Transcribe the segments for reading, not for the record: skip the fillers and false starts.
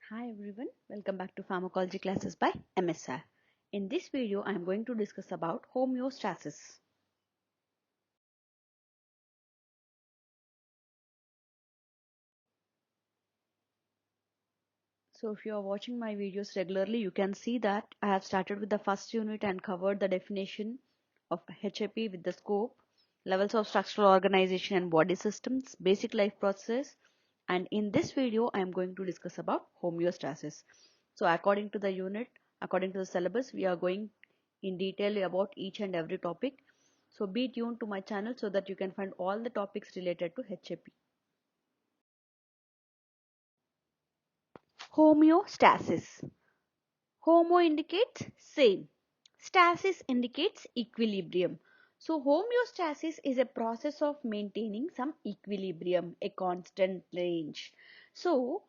Hi everyone, welcome back to Pharmacology classes by MSR. In this video, I am going to discuss about homeostasis. So if you are watching my videos regularly, you can see that I have started with the first unit and covered the definition of HAP with the scope, levels of structural organization and body systems, basic life process, and in this video, I am going to discuss about homeostasis. So according to the unit, according to the syllabus, we are going in detail about each and every topic. So be tuned to my channel so that you can find all the topics related to HAP. Homeostasis. Homo indicates same. Stasis indicates equilibrium. So homeostasis is a process of maintaining some equilibrium, a constant range. So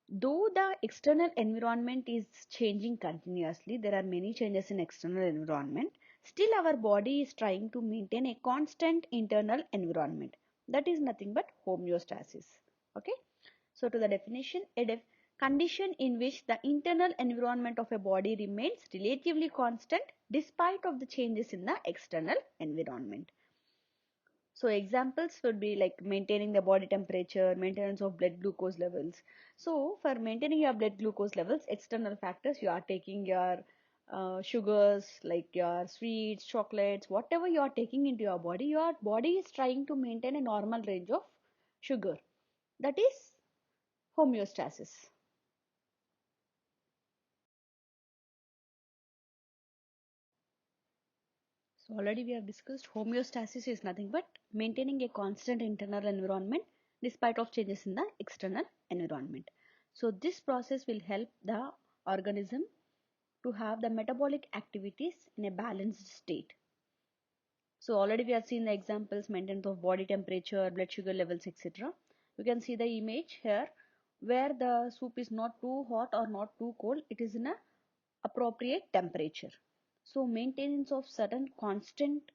though the external environment is changing continuously, there are many changes in external environment, still our body is trying to maintain a constant internal environment. That is nothing but homeostasis. Okay. So to the definition, a condition in which the internal environment of a body remains relatively constant despite of the changes in the external environment. So examples would be like maintaining the body temperature, maintenance of blood glucose levels. So for maintaining your blood glucose levels, external factors, you are taking your sugars like your sweets, chocolates, whatever you are taking into your body is trying to maintain a normal range of sugar. That is homeostasis. So already we have discussed homeostasis is nothing but maintaining a constant internal environment despite of changes in the external environment. So this process will help the organism to have the metabolic activities in a balanced state. So already we have seen the examples maintenance of body temperature, blood sugar levels, etc. You can see the image here where the soup is not too hot or not too cold. It is in a appropriate temperature. So maintenance of certain constant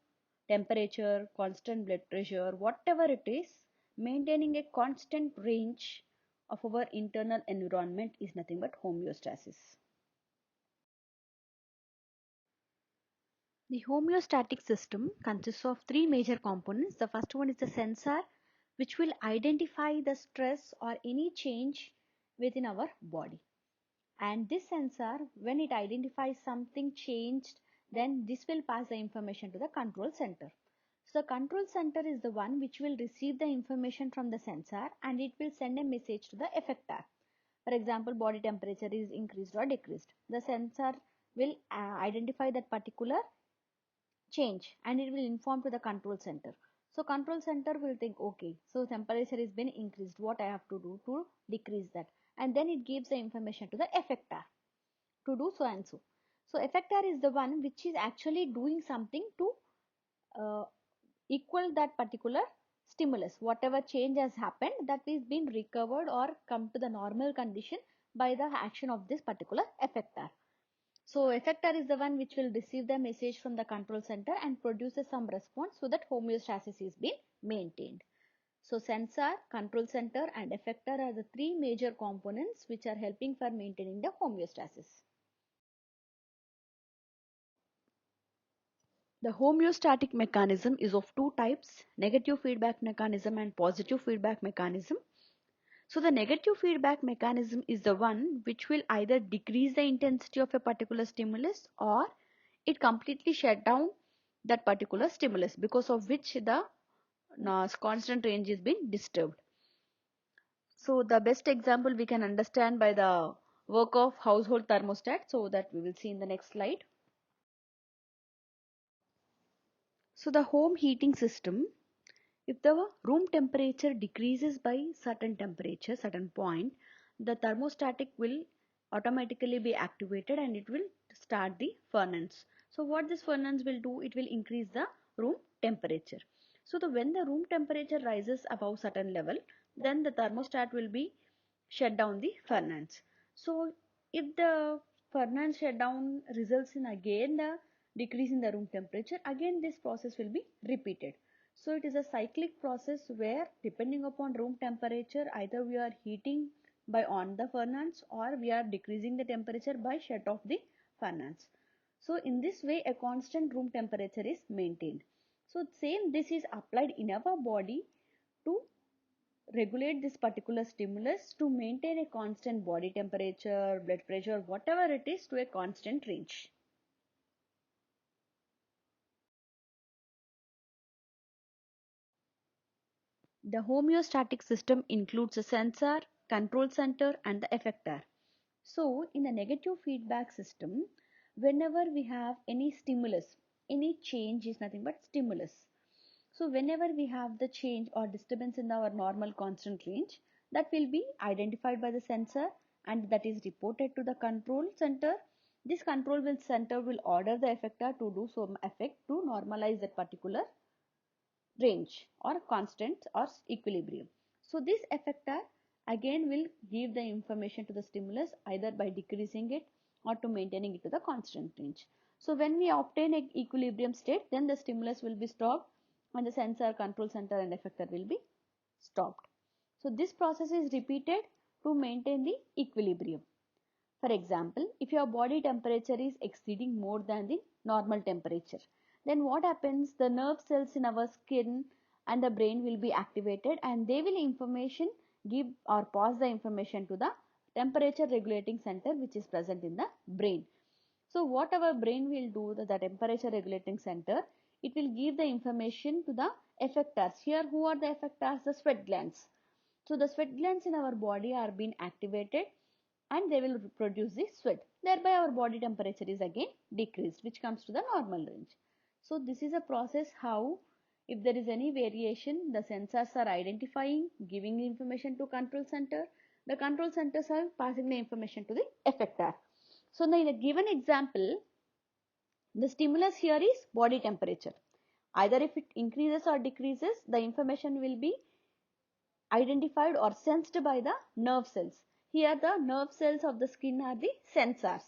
temperature, constant blood pressure, whatever it is, maintaining a constant range of our internal environment is nothing but homeostasis. The homeostatic system consists of three major components. The first one is the sensor, which will identify the stress or any change within our body. And this sensor, when it identifies something changed, then this will pass the information to the control center. So the control center is the one which will receive the information from the sensor and it will send a message to the effector. For example, body temperature is increased or decreased. The sensor will identify that particular change and it will inform to the control center. So control center will think, okay, so temperature is been increased, what I have to do to decrease that, and then it gives the information to the effector to do so and so. So effector is the one which is actually doing something to uh, equal that particular stimulus. Whatever change has happened, that is been recovered or come to the normal condition by the action of this particular effector. So effector is the one which will receive the message from the control center and produces some response so that homeostasis is being maintained. So sensor, control center and effector are the three major components which are helping for maintaining the homeostasis. The homeostatic mechanism is of two types, negative feedback mechanism and positive feedback mechanism. So the negative feedback mechanism is the one which will either decrease the intensity of a particular stimulus or it completely shut down that particular stimulus because of which the constant range is being disturbed. So the best example we can understand by the work of household thermostat, so that we will see in the next slide. So the home heating system, if the room temperature decreases by certain temperature, certain point, the thermostatic will automatically be activated and it will start the furnace. So what this furnace will do, it will increase the room temperature. So when the room temperature rises above certain level, then the thermostat will be shut down the furnace. So if the furnace shutdown results in again the decrease in the room temperature, again this process will be repeated. So it is a cyclic process where depending upon room temperature, either we are heating by on the furnace, or we are decreasing the temperature by shut off the furnace. So in this way a constant room temperature is maintained. So same this is applied in our body to regulate this particular stimulus to maintain a constant body temperature, blood pressure, whatever it is, to a constant range. The homeostatic system includes a sensor, control center and the effector. So in a negative feedback system, whenever we have any stimulus, any change is nothing but stimulus. So whenever we have the change or disturbance in our normal constant range, that will be identified by the sensor and that is reported to the control center. This control center will order the effector to do some effect to normalize that particular range or constant or equilibrium. So this effector again will give the information to the stimulus either by decreasing it or to maintaining it to the constant range. So when we obtain an equilibrium state, then the stimulus will be stopped and the sensor, control center and effector will be stopped. So this process is repeated to maintain the equilibrium. For example, if your body temperature is exceeding more than the normal temperature, then what happens? The nerve cells in our skin and the brain will be activated and they will give or pass the information to the temperature regulating center which is present in the brain. So what our brain will do, the temperature regulating center, it will give the information to the effectors. Here who are the effectors? The sweat glands. So the sweat glands in our body are being activated and they will produce the sweat. Thereby our body temperature is again decreased, which comes to the normal range. So this is a process how if there is any variation, the sensors are identifying, giving the information to control center. The control centers are passing the information to the effector. So in a given example, the stimulus here is body temperature. Either if it increases or decreases, the information will be identified or sensed by the nerve cells. Here the nerve cells of the skin are the sensors.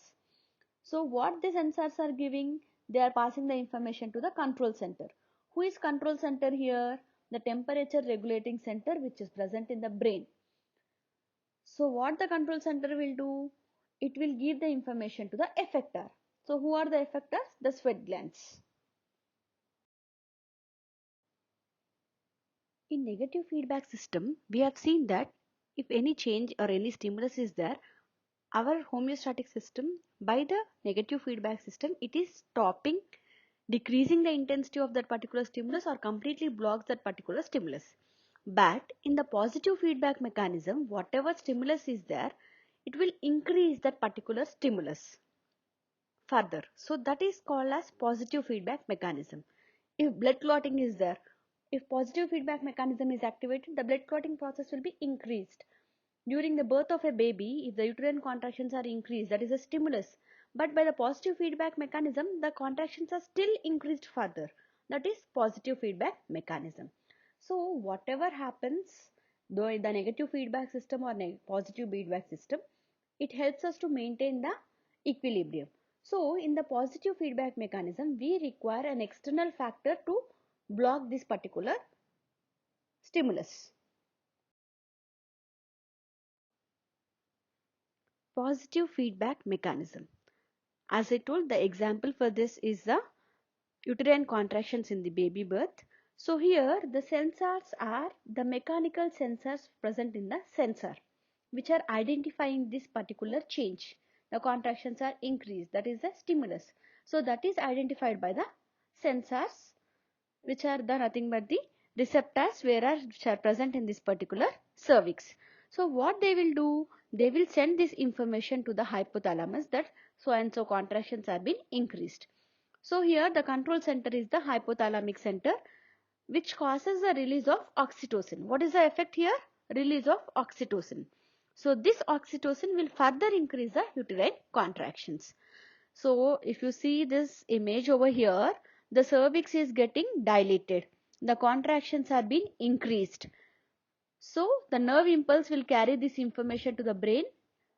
So what the sensors are giving? They are passing the information to the control center. Who is control center here? The temperature regulating center which is present in the brain. So what the control center will do? It will give the information to the effector. So who are the effectors? The sweat glands. In negative feedback system, we have seen that if any change or any stimulus is there, our homeostatic system, by the negative feedback system, it is stopping, decreasing the intensity of that particular stimulus or completely blocks that particular stimulus. But in the positive feedback mechanism, whatever stimulus is there, it will increase that particular stimulus further. So that is called as positive feedback mechanism. If blood clotting is there, if positive feedback mechanism is activated, the blood clotting process will be increased. During the birth of a baby, if the uterine contractions are increased, that is a stimulus. But by the positive feedback mechanism, the contractions are still increased further. That is positive feedback mechanism. So whatever happens, though in the negative feedback system or positive feedback system, it helps us to maintain the equilibrium. So in the positive feedback mechanism, we require an external factor to block this particular stimulus. Positive feedback mechanism. As I told, the example for this is the uterine contractions in the baby birth. So here the sensors are the mechanical sensors present in the sensor which are identifying this particular change. The contractions are increased, that is the stimulus. So that is identified by the sensors which are the nothing but the receptors which are present in this particular cervix. So what they will do, they will send this information to the hypothalamus that so and so contractions are being increased. So here the control center is the hypothalamic center which causes the release of oxytocin. What is the effect here? Release of oxytocin. So this oxytocin will further increase the uterine contractions. So if you see this image over here, the cervix is getting dilated. The contractions are being increased. So the nerve impulse will carry this information to the brain.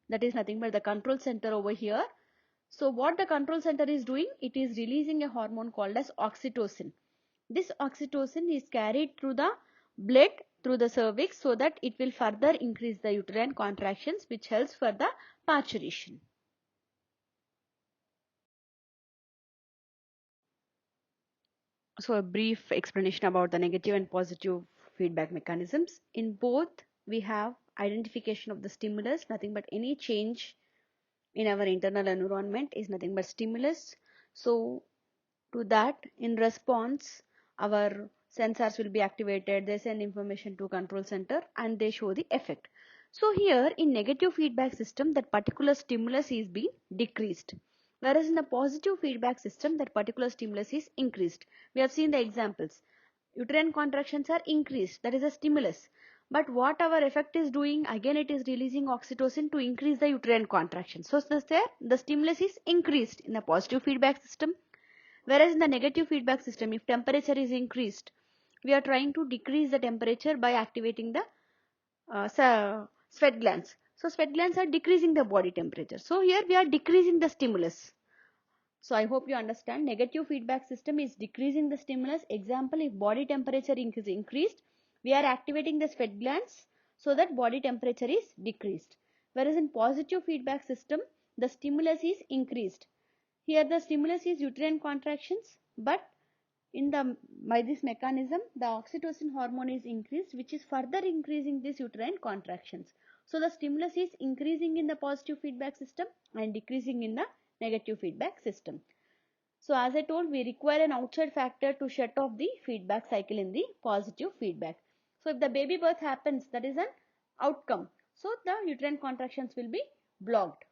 That is nothing but the control center over here. So what the control center is doing, it is releasing a hormone called as oxytocin. This oxytocin is carried through the blood through the cervix, so that it will further increase the uterine contractions, which helps for the parturition. So a brief explanation about the negative and positive feedback mechanisms. In both, we have identification of the stimulus, nothing but any change in our internal environment is nothing but stimulus. So to that, in response, our sensors will be activated. They send information to control center and they show the effect. So here in negative feedback system, that particular stimulus is being decreased, whereas in the positive feedback system, that particular stimulus is increased. We have seen the examples. Uterine contractions are increased, that is a stimulus. But what our effect is doing, again it is releasing oxytocin to increase the uterine contraction. So the stimulus is increased in the positive feedback system. Whereas in the negative feedback system, if temperature is increased, we are trying to decrease the temperature by activating the sweat glands. So sweat glands are decreasing the body temperature. So here we are decreasing the stimulus. So I hope you understand. Negative feedback system is decreasing the stimulus. Example, if body temperature is increased, we are activating the sweat glands so that body temperature is decreased. Whereas in positive feedback system, the stimulus is increased. Here the stimulus is uterine contractions, but by this mechanism the oxytocin hormone is increased, which is further increasing this uterine contractions. So the stimulus is increasing in the positive feedback system and decreasing in the negative feedback system. So as I told, we require an outside factor to shut off the feedback cycle in the positive feedback. So if the baby birth happens, that is an outcome. So the uterine contractions will be blocked.